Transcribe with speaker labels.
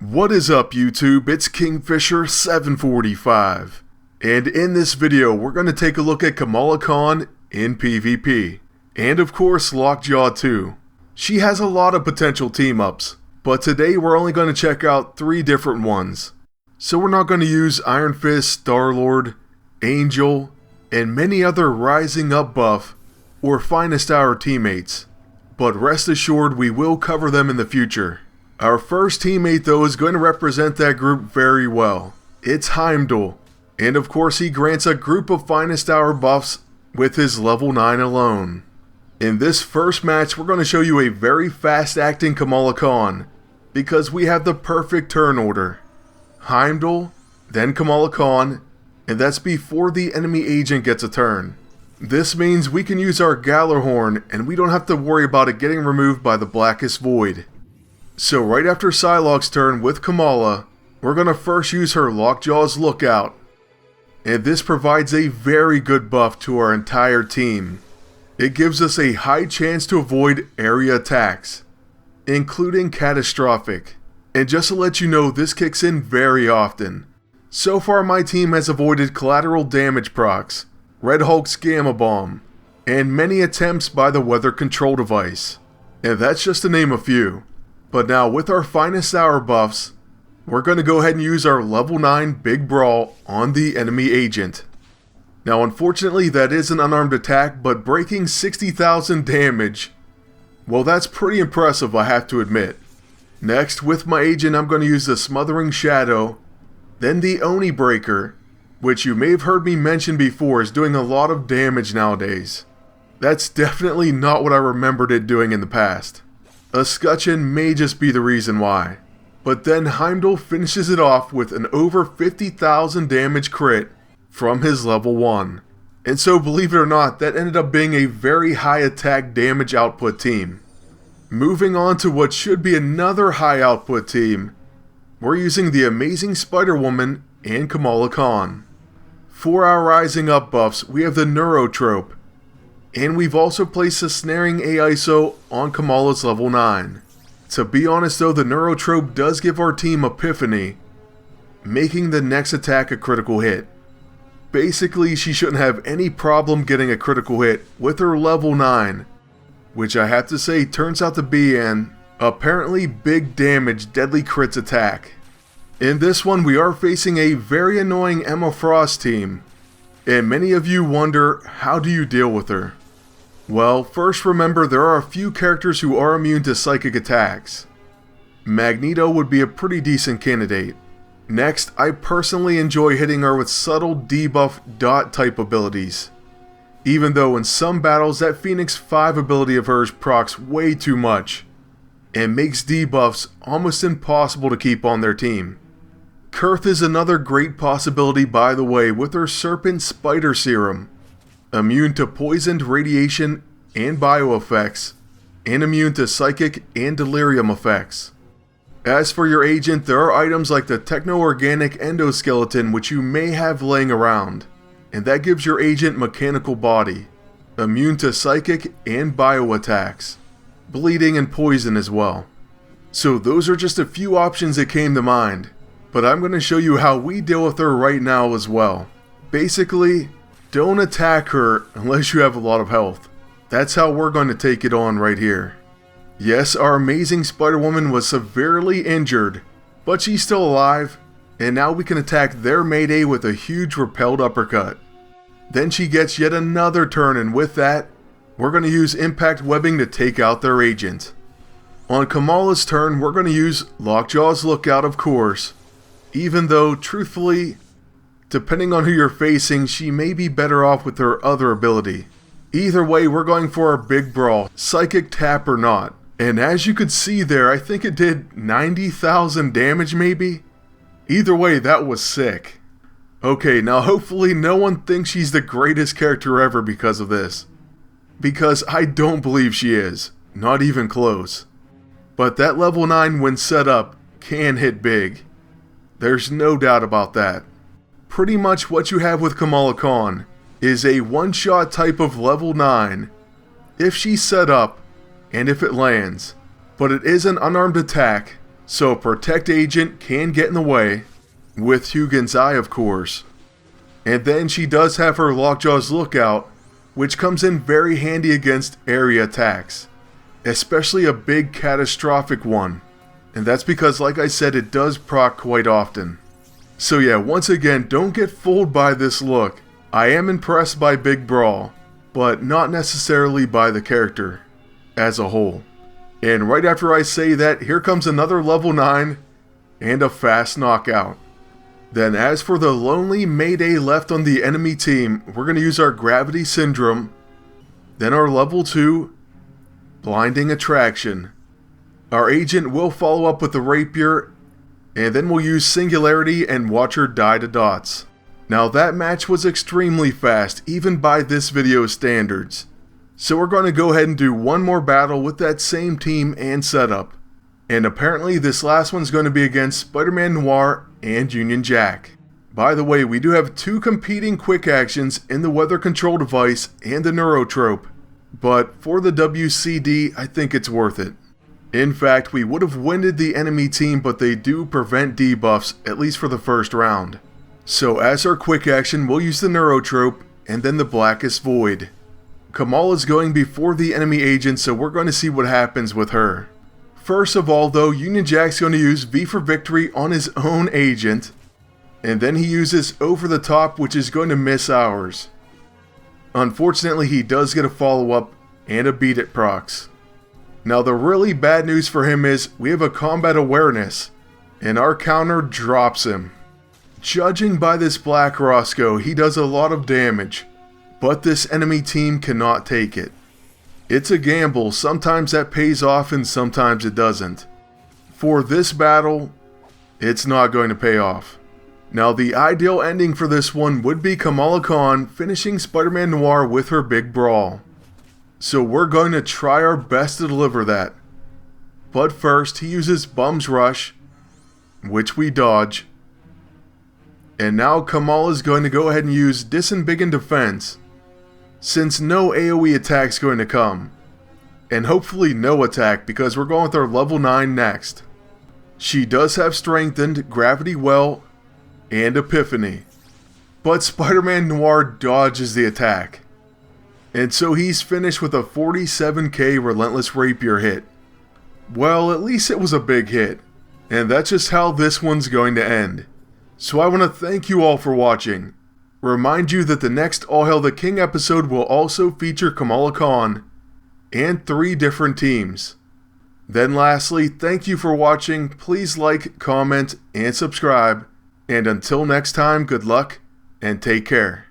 Speaker 1: What is up YouTube, it's Kingfisher745, and in this video we're going to take a look at Kamala Khan in PvP, and of course Lockjaw too. She has a lot of potential team-ups, but today we're only going to check out 3 different ones. So we're not going to use Iron Fist, Star-Lord, Angel, and many other Rising Up buff or Finest Hour teammates, but rest assured we will cover them in the future. Our first teammate though is going to represent that group very well. It's Heimdall, and of course he grants a group of Finest Hour buffs with his level 9 alone. In this first match we're going to show you a very fast acting Kamala Khan, because we have the perfect turn order. Heimdall, then Kamala Khan, and that's before the enemy agent gets a turn. This means we can use our Gjallarhorn and we don't have to worry about it getting removed by the Blackest Void. So right after Psylocke's turn with Kamala, we're going to first use her Lockjaw's Lookout. And this provides a very good buff to our entire team. It gives us a high chance to avoid area attacks, including catastrophic. And just to let you know, this kicks in very often. So far my team has avoided collateral damage procs, Red Hulk's Gamma Bomb, and many attempts by the weather control device. And that's just to name a few. But now with our Finest Hour buffs, we're going to go ahead and use our level 9 Big Brawl on the enemy agent. Now unfortunately that is an unarmed attack, but breaking 60,000 damage, well that's pretty impressive I have to admit. Next with my agent I'm going to use the Smothering Shadow, then the Oni Breaker, which you may have heard me mention before is doing a lot of damage nowadays. That's definitely not what I remembered it doing in the past. A Scutcheon may just be the reason why. But then Heimdall finishes it off with an over 50,000 damage crit from his level 1. And so believe it or not, that ended up being a very high attack damage output team. Moving on to what should be another high output team, we're using the amazing Spider-Woman and Kamala Khan. For our Rising Up buffs, we have the Neurotrope. And we've also placed a Snaring AISO on Kamala's level 9. To be honest though, the Neurotrope does give our team Epiphany, making the next attack a critical hit. Basically, she shouldn't have any problem getting a critical hit with her level 9, which I have to say turns out to be an apparently big damage deadly crits attack. In this one we are facing a very annoying Emma Frost team, and many of you wonder, how do you deal with her? Well, first remember there are a few characters who are immune to psychic attacks. Magneto would be a pretty decent candidate. Next, I personally enjoy hitting her with subtle debuff dot type abilities. Even though in some battles that Phoenix 5 ability of hers procs way too much, and makes debuffs almost impossible to keep on their team. Kurth is another great possibility by the way with her Serpent Spider Serum. Immune to poisoned radiation and bio effects, and immune to psychic and delirium effects. As for your agent, there are items like the Techno-Organic Endoskeleton which you may have laying around, and that gives your agent mechanical body, immune to psychic and bio attacks, bleeding and poison as well. So those are just a few options that came to mind, but I'm going to show you how we deal with her right now as well. Basically, don't attack her unless you have a lot of health. That's how we're going to take it on right here. Yes, our amazing Spider-Woman was severely injured, but she's still alive, and now we can attack their Mayday with a huge repelled uppercut. Then she gets yet another turn, and with that, we're going to use Impact Webbing to take out their agent. On Kamala's turn, we're going to use Lockjaw's Lookout of course, even though, truthfully, depending on who you're facing, she may be better off with her other ability. Either way, we're going for our Big Brawl, Psychic Tap or not. And as you could see there, I think it did 90,000 damage maybe? Either way, that was sick. Okay, now hopefully no one thinks she's the greatest character ever because of this. Because I don't believe she is. Not even close. But that level 9 when set up can hit big. There's no doubt about that. Pretty much what you have with Kamala Khan is a one-shot type of level 9 if she's set up and if it lands, but it is an unarmed attack so Protect Agent can get in the way, with Hugin's Eye of course. And then she does have her Lockjaw's Lookout, which comes in very handy against area attacks, especially a big catastrophic one. And that's because, like I said, it does proc quite often. So yeah, once again, don't get fooled by this look. I am impressed by Big Brawl, but not necessarily by the character as a whole. And right after I say that, here comes another level 9 and a fast knockout. Then as for the lonely Mayday left on the enemy team, we're going to use our Gravity Syndrome, then our level 2, Blinding Attraction. Our agent will follow up with the Rapier, and then we'll use Singularity and watch her die to dots. Now that match was extremely fast, even by this video's standards. So we're going to go ahead and do one more battle with that same team and setup. And apparently this last one's going to be against Spider-Man Noir and Union Jack. By the way, we do have 2 competing quick actions in the Weather Control Device and the Neurotrope. But for the WCD, I think it's worth it. In fact, we would have winded the enemy team, but they do prevent debuffs, at least for the first round. So as our quick action, we'll use the Neurotrope and then the Blackest Void. Kamala's going before the enemy agent, so we're going to see what happens with her. First of all though, Union Jack's going to use V for Victory on his own agent, and then he uses Over the Top, which is going to miss ours. Unfortunately, he does get a follow-up and a Beat It procs. Now the really bad news for him is we have a Combat Awareness, and our counter drops him. Judging by this Black Roscoe, he does a lot of damage, but this enemy team cannot take it. It's a gamble, sometimes that pays off and sometimes it doesn't. For this battle, it's not going to pay off. Now the ideal ending for this one would be Kamala Khan finishing Spider-Man Noir with her big brawl. So we're going to try our best to deliver that. But first, he uses Bum's Rush, which we dodge. And now Kamala's going to go ahead and use Disembiggen Defense, since no AoE attack's going to come. And hopefully no attack, because we're going with our level 9 next. She does have Strengthened, Gravity Well, and Epiphany. But Spider-Man Noir dodges the attack. And so he's finished with a 47k Relentless Rapier hit. Well, at least it was a big hit. And that's just how this one's going to end. So I want to thank you all for watching. Remind you that the next All Hail the King episode will also feature Kamala Khan and 3 different teams. Then lastly, thank you for watching. Please like, comment, and subscribe. And until next time, good luck and take care.